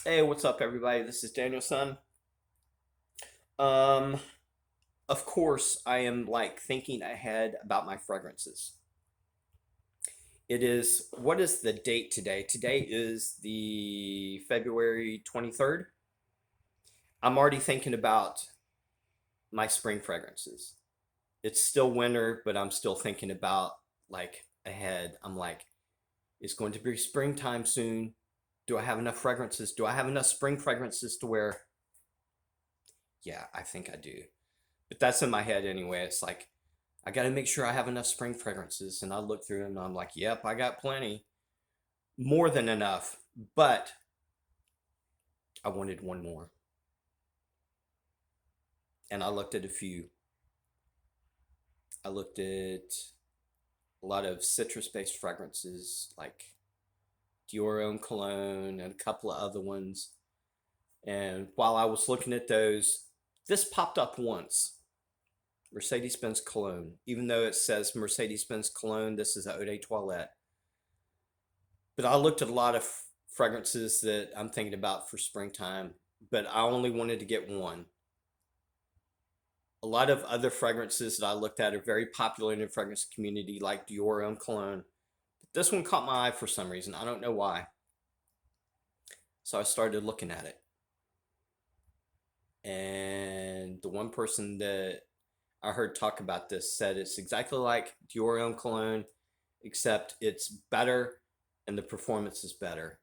Hey, what's up, everybody? This is Danielson. Um, of course, I am like thinking ahead about my fragrances. What is the date today? Today is the February 23rd. I'm already thinking about my spring fragrances. It's still winter, but I'm still thinking about like ahead. I'm like, it's going to be springtime soon. Do I have enough fragrances? Do I have enough spring fragrances to wear? Yeah, I think I do. But that's in my head anyway. It's like I got to make sure I have enough spring fragrances, and I look through them and I'm like, yep, I got plenty, more than enough. But I wanted one more, and I looked at a few. I looked at a lot of citrus-based fragrances like Dior Cologne and a couple of other ones. And while I was looking at those, this popped up once. Mercedes-Benz Cologne. Even though it says Mercedes-Benz Cologne, this is Eau de Toilette. But I looked at a lot of fragrances that I'm thinking about for springtime, but I only wanted to get one. A lot of other fragrances that I looked at are very popular in the fragrance community, like Dior and Cologne. But this one caught my eye for some reason. I don't know why. So I started looking at it. And the one person that I heard talk about this said it's exactly like Dior and Cologne, except it's better and the performance is better.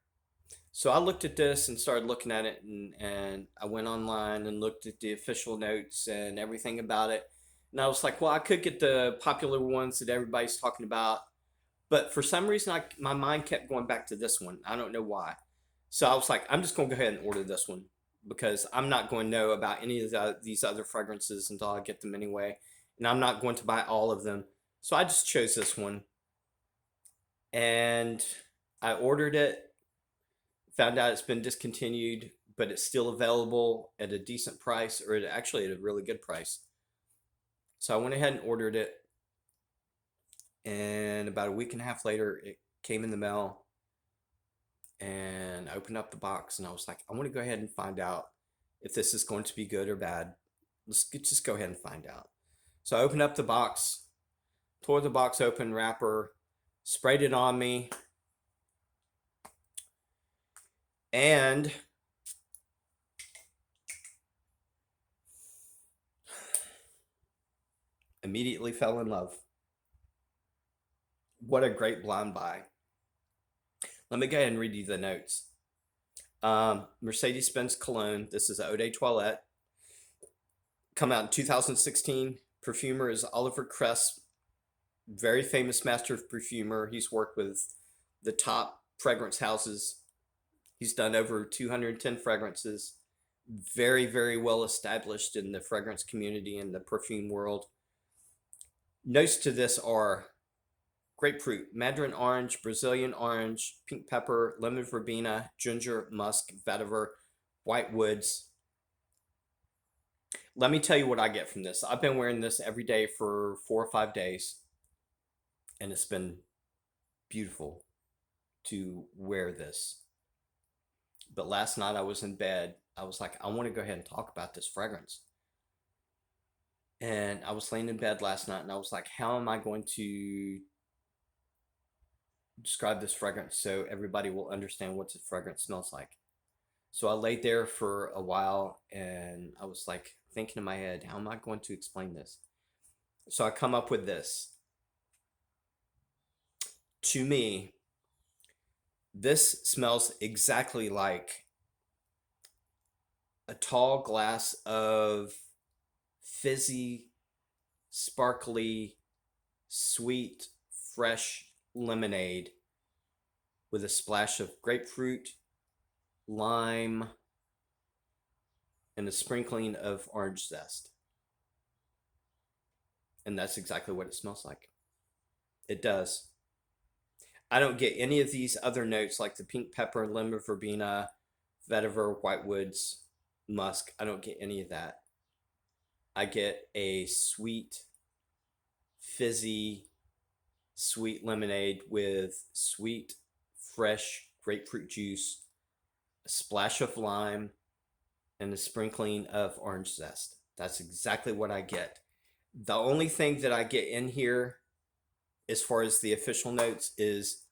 So I looked at this and started looking at it, and I went online and looked at the official notes and everything about it. And I was like, well, I could get the popular ones that everybody's talking about. But for some reason, my mind kept going back to this one. I don't know why. So I was like, I'm just going to go ahead and order this one because I'm not going to know about any of these other fragrances until I get them anyway. And I'm not going to buy all of them. So I just chose this one and I ordered it. Found out it's been discontinued, but it's still available at a decent price, or actually at a really good price. So I went ahead and ordered it, and about a week and a half later, it came in the mail. And I opened up the box, and I was like, I want to go ahead and find out if this is going to be good or bad. Let's just go ahead and find out. So I opened up the box, tore the box open, wrapper, sprayed it on me, and immediately fell in love. What a great blind buy. Let me go ahead and read you the notes. Mercedes-Benz Cologne. This is Eau de Toilette. Come out in 2016. Perfumer is Oliver Kress, very famous master perfumer. He's worked with the top fragrance houses. He's done over 210 fragrances. Very, very well established in the fragrance community and the perfume world. Notes to this are grapefruit, mandarin orange, Brazilian orange, pink pepper, lemon verbena, ginger, musk, vetiver, white woods. Let me tell you what I get from this. I've been wearing this every day for 4 or 5 days, and it's been beautiful to wear this. But last night I was in bed. I was like, I want to go ahead and talk about this fragrance. And I was laying in bed last night and I was like, how am I going to describe this fragrance so everybody will understand what the fragrance smells like? So I laid there for a while and I was like thinking in my head, how am I going to explain this? So I come up with this. To me, this smells exactly like a tall glass of fizzy, sparkly, sweet, fresh lemonade with a splash of grapefruit, lime, and a sprinkling of orange zest. And that's exactly what it smells like. It does. I don't get any of these other notes like the pink pepper, lemon verbena, vetiver, whitewoods, musk. I don't get any of that. I get a sweet, fizzy, sweet lemonade with sweet, fresh grapefruit juice a splash of lime, and a sprinkling of orange zest. That's exactly what I get. The only thing that I get in here, as far as the official notes, is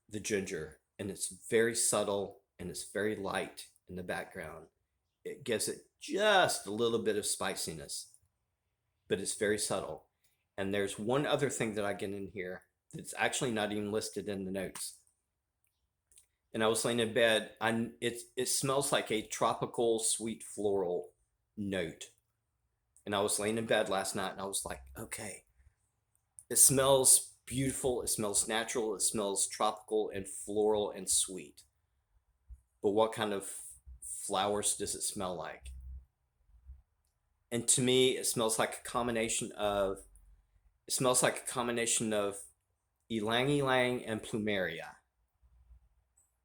the ginger, and it's very subtle and it's very light in the background. It gives it just a little bit of spiciness, but it's very subtle. And there's one other thing that I get in here that's actually not even listed in the notes. And I was laying in bed. It smells like a tropical sweet floral note. And I was laying in bed last night, and I was like, okay, it smells beautiful. It smells natural. It smells tropical and floral and sweet. But what kind of flowers does it smell like? And to me, it smells like a combination of ylang ylang and plumeria,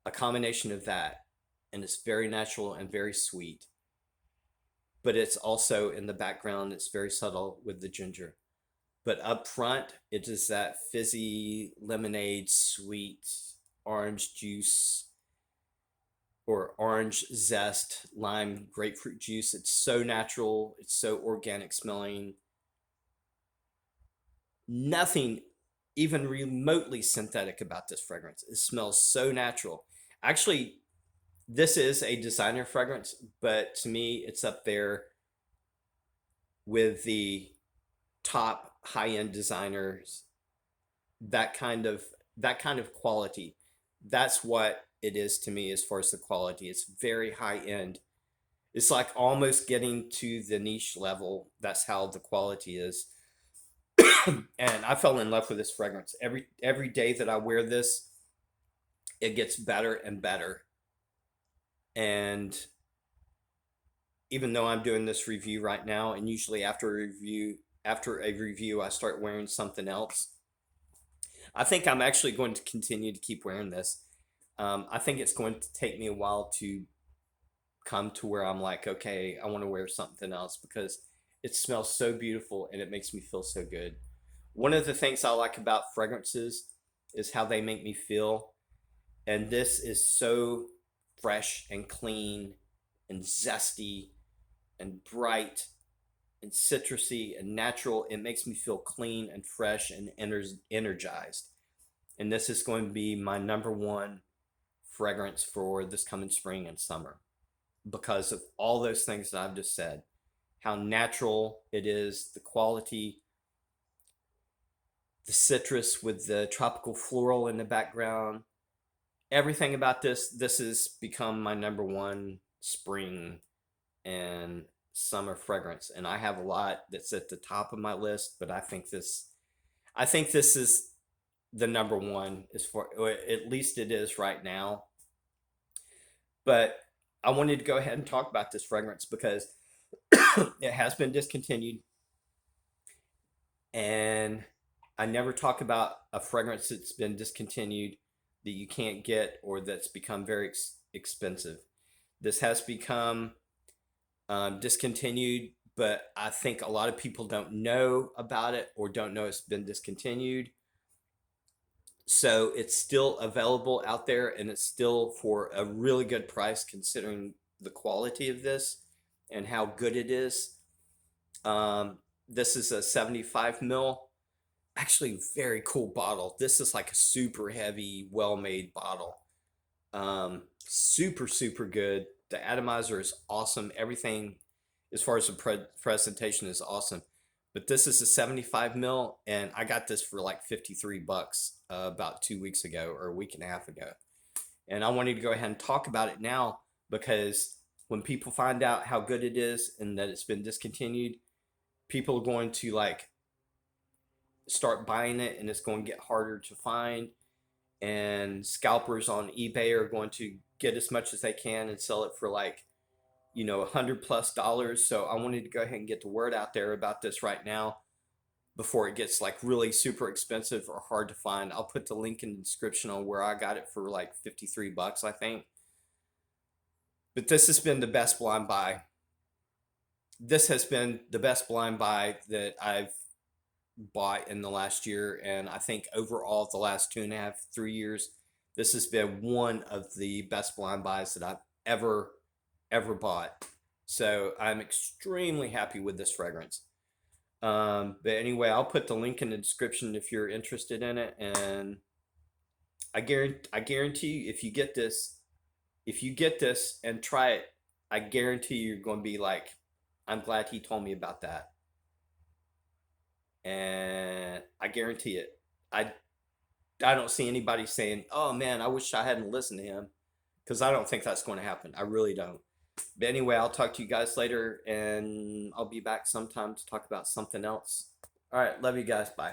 a combination of that, and it's very natural and very sweet. But it's also in the background, it's very subtle with the ginger. But up front, it is that fizzy lemonade, sweet orange juice or orange zest, lime, grapefruit juice. It's so natural. It's so organic smelling. Nothing even remotely synthetic about this fragrance. It smells so natural. Actually, this is a designer fragrance, but to me, it's up there with the top high-end designers. That kind of quality. That's what it is to me as far as the quality. It's very high-end. It's like almost getting to the niche level. That's how the quality is. And I fell in love with this fragrance. Every day that I wear this, it gets better and better. And even though I'm doing this review right now, and usually after a review, I start wearing something else. I think I'm actually going to continue to keep wearing this. I think it's going to take me a while to come to where I'm like, okay, I want to wear something else because it smells so beautiful and it makes me feel so good. One of the things I like about fragrances is how they make me feel. And this is so fresh and clean and zesty and bright and citrusy and natural. It makes me feel clean and fresh and energized. And this is going to be my number one fragrance for this coming spring and summer because of all those things that I've just said. How natural it is, the quality, the citrus with the tropical floral in the background. Everything about this has become my number one spring and summer fragrance. And I have a lot that's at the top of my list, but I think this is the number one as far, or at least it is right now. But I wanted to go ahead and talk about this fragrance because it has been discontinued, and I never talk about a fragrance that's been discontinued that you can't get or that's become very expensive. This has become discontinued, but I think a lot of people don't know about it or don't know it's been discontinued. So it's still available out there and it's still for a really good price considering the quality of this and how good it is. This is a 75 mil. Actually, very cool bottle. This is like a super heavy, well-made bottle. Super, super good. The atomizer is awesome. Everything as far as the presentation is awesome. But this is a 75 mil, and I got this for like 53 bucks about 2 weeks ago or a week and a half ago. And I wanted to go ahead and talk about it now because when people find out how good it is and that it's been discontinued, people are going to like start buying it and it's going to get harder to find. And scalpers on eBay are going to get as much as they can and sell it for like $100+. So I wanted to go ahead and get the word out there about this right now before it gets like really super expensive or hard to find. I'll put the link in the description on where I got it for like 53 bucks, I think. But this has been the best blind buy. This has been the best blind buy that I've bought in the last year. And I think overall the last 2.5, 3 years, This has been one of the best blind buys that I've ever bought. So I'm extremely happy with this fragrance. But anyway, I'll put the link in the description if you're interested in it. And I guarantee you, if you get this and try it, I guarantee you're going to be like, I'm glad he told me about that. And I guarantee it. I don't see anybody saying, oh man, I wish I hadn't listened to him, because I don't think that's going to happen. I really don't. But anyway, I'll talk to you guys later, and I'll be back sometime to talk about something else. All right, love you guys. Bye.